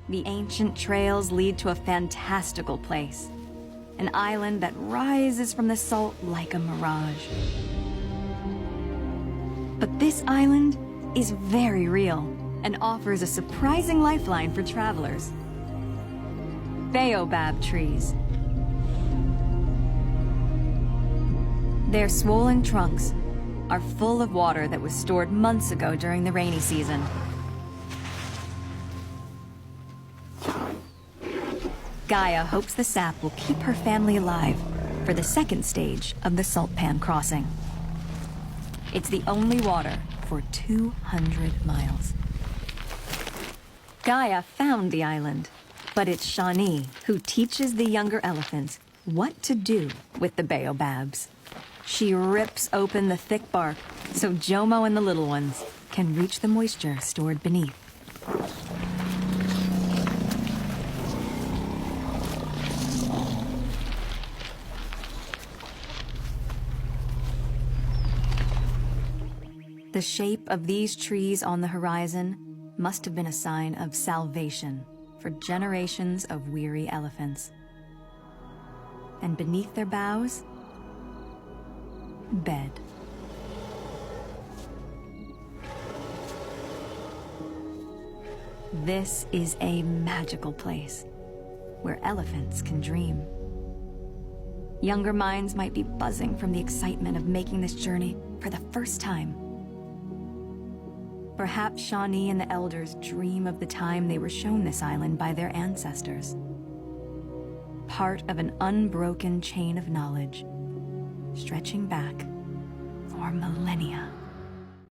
The ancient trails lead to a fantastical place. An island that rises from the salt like a mirage. But this island is very real and offers a surprising lifeline for travelers. Baobab trees. Their swollen trunks are full of water that was stored months ago during the rainy season. Gaia hopes the sap will keep her family alive for the second stage of the Salt Pan crossing. It's the only water for 200 miles. Gaia found the island, but it's Shawnee who teaches the younger elephants what to do with the baobabs. She rips open the thick bark so Jomo and the little ones can reach the moisture stored beneath. The shape of these trees on the horizon must have been a sign of salvation for generations of weary elephants. And beneath their boughs, bed. This is a magical place where elephants can dream. Younger minds might be buzzing from the excitement of making this journey for the first time. Perhaps Shawnee and the elders dream of the time they were shown this island by their ancestors. Part of an unbroken chain of knowledge, stretching back for millennia.